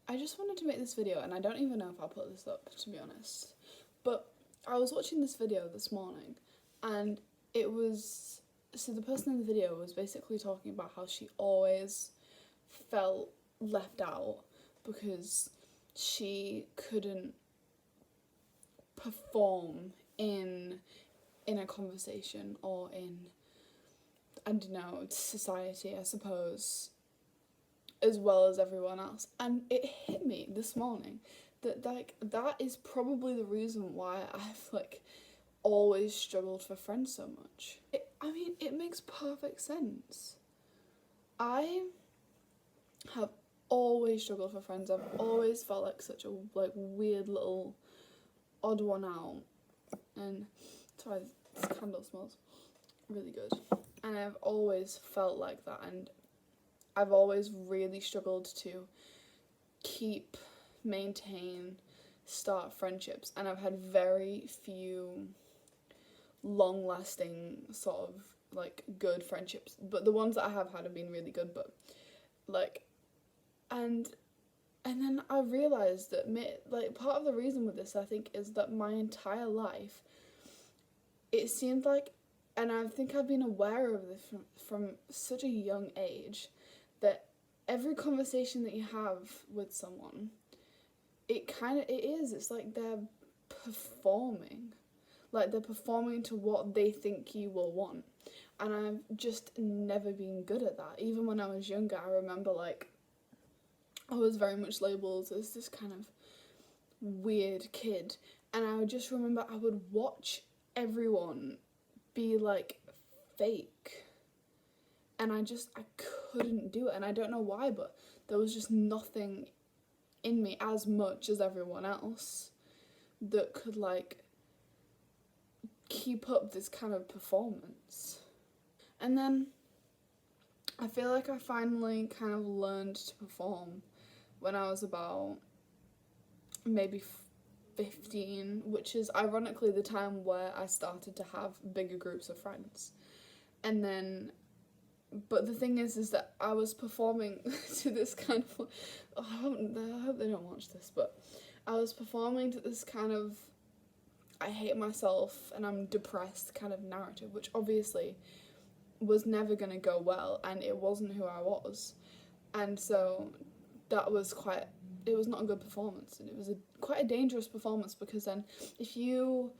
I just wanted to make this video, and I don't even know if I'll put this up, to be honest. But I was watching this video this morning, and it was, so the person in the video was basically talking about how she always felt left out because she couldn't perform in a conversation or in, I don't know, society, I suppose, as well as everyone else. And it hit me this morning that that is probably the reason why I've always struggled for friends so much. I mean, it makes perfect sense. I have always struggled for friends. I've always felt like such a weird little odd one out. And sorry, this candle smells really good. And I've always felt like that, and I've always really struggled to keep, maintain, start friendships, and I've had very few long-lasting sort of good friendships, but the ones that I have had have been really good. But and then I realised that part of the reason with this, I think, is that my entire life it seemed like, and I think I've been aware of this from such a young age, that every conversation that you have with someone, it's like they're performing. Like they're performing to what they think you will want. And I've just never been good at that. Even when I was younger, I remember I was very much labelled as this kind of weird kid. And I would just remember I would watch everyone be fake. And I couldn't do it. And I don't know why, but there was just nothing in me as much as everyone else that could keep up this kind of performance. And then I feel like I finally kind of learned to perform when I was about maybe 15, which is ironically the time where I started to have bigger groups of friends. And then, but the thing is that I was performing to this kind of, I hope they don't watch this, but I was performing to this kind of I hate myself and I'm depressed kind of narrative, which obviously was never going to go well, and it wasn't who I was. And so that was it was not a good performance, and it was quite a dangerous performance, because then if you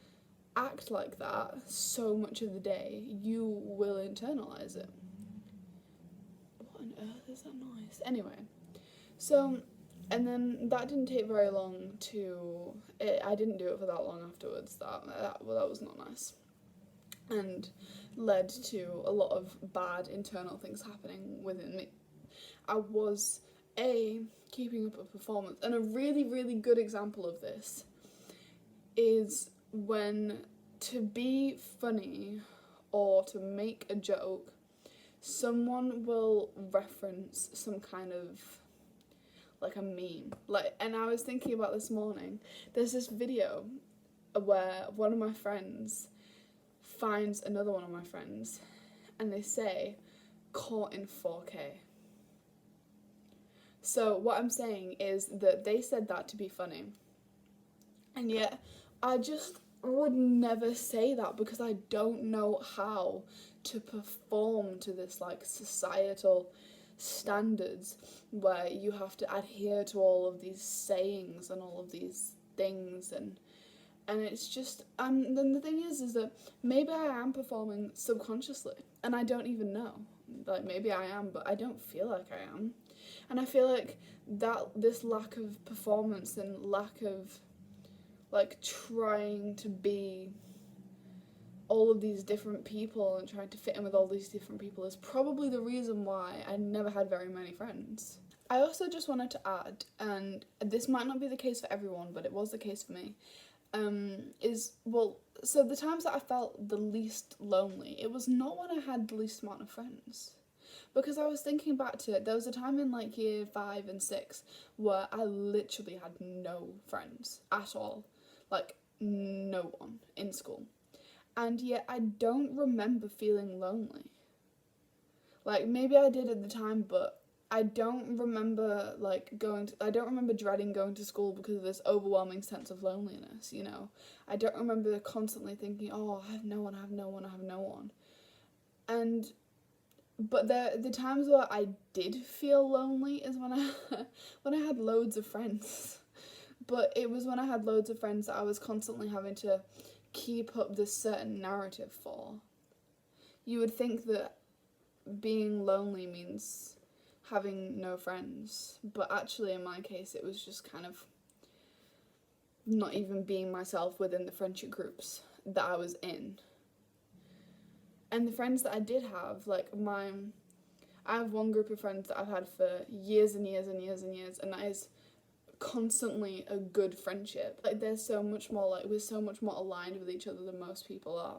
act like that so much of the day, you will internalize it. What on earth is that noise? Anyway, so, and then that didn't take very long I didn't do it for that long afterwards. That was not nice, and led to a lot of bad internal things happening within me. I was keeping up a performance, and a really, really good example of this is when, to be funny or to make a joke, someone will reference some kind of a meme. And I was thinking about this morning, there's this video where one of my friends finds another one of my friends and they say, "caught in 4K." So what I'm saying is that they said that to be funny, and yet I just would never say that, because I don't know how to perform to this societal standards where you have to adhere to all of these sayings and all of these things, and it's just, and then the thing is that maybe I am performing subconsciously and I don't even know. Maybe I am, but I don't feel like I am. And I feel like that this lack of performance and lack of trying to be all of these different people and trying to fit in with all these different people is probably the reason why I never had very many friends. I also just wanted to add, and this might not be the case for everyone, but it was the case for me, so the times that I felt the least lonely, it was not when I had the least amount of friends. Because I was thinking back to it, there was a time in year 5 and 6 where I literally had no friends at all. No one in school. And yet I don't remember feeling lonely. Maybe I did at the time, but I don't remember I don't remember dreading going to school because of this overwhelming sense of loneliness, you know. I don't remember constantly thinking, oh, I have no one, I have no one, I have no one. And but the times where I did feel lonely is when I when I had loads of friends. But it was when I had loads of friends that I was constantly having to keep up this certain narrative for. You would think that being lonely means having no friends, but actually in my case it was just kind of not even being myself within the friendship groups that I was in. And the friends that I did have, I have one group of friends that I've had for years and years and years and years, and that is constantly a good friendship. Like, we're so much more aligned with each other than most people are.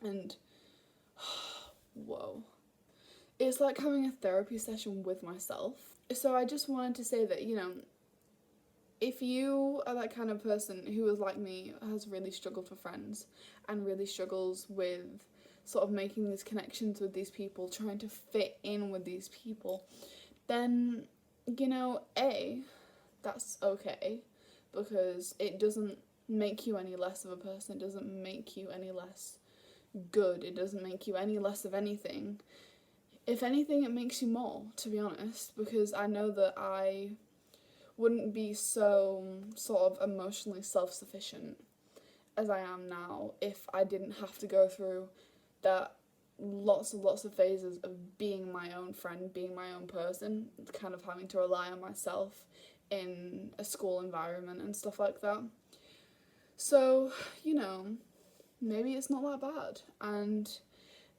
And whoa. It's like having a therapy session with myself. So I just wanted to say that, you know, if you are that kind of person who is like me, has really struggled for friends and really struggles with sort of making these connections with these people, trying to fit in with these people, then, you know, that's okay, because it doesn't make you any less of a person, it doesn't make you any less good, it doesn't make you any less of anything. If anything, it makes you more, to be honest, because I know that I wouldn't be so sort of emotionally self-sufficient as I am now if I didn't have to go through that lots of phases of being my own friend, being my own person, kind of having to rely on myself in a school environment and stuff like that. So, you know, maybe it's not that bad, and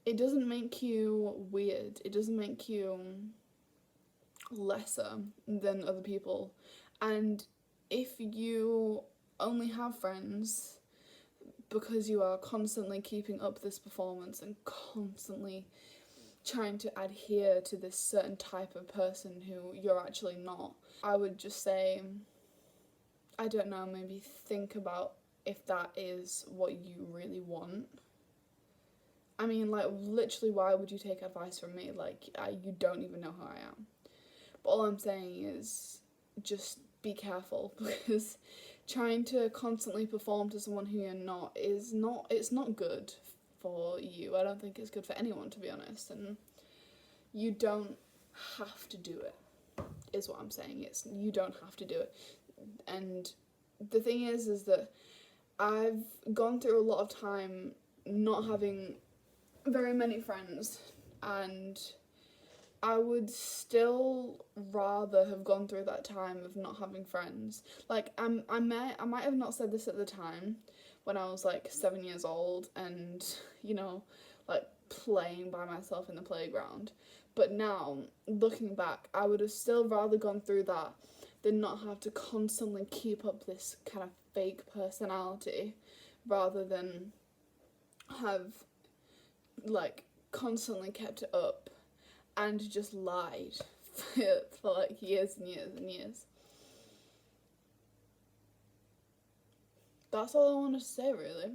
it doesn't make you weird, it doesn't make you lesser than other people. And if you only have friends because you are constantly keeping up this performance and constantly trying to adhere to this certain type of person who you're actually not, I would just say, I don't know, maybe think about if that is what you really want. I mean, like, literally, why would you take advice from me? Like, you don't even know who I am. But all I'm saying is just be careful, because trying to constantly perform to someone who you're not it's not good for you. I don't think it's good for anyone, to be honest, and you don't have to do it, is what I'm saying. You don't have to do it. And the thing is that I've gone through a lot of time not having very many friends, and I would still rather have gone through that time of not having friends. Like, I might have not said this at the time when I was like 7 years old and, you know, like playing by myself in the playground. But now, looking back, I would have still rather gone through that than not have to constantly keep up this kind of fake personality, rather than have like constantly kept it up and just lied for like years and years and years. That's all I wanted to say, really.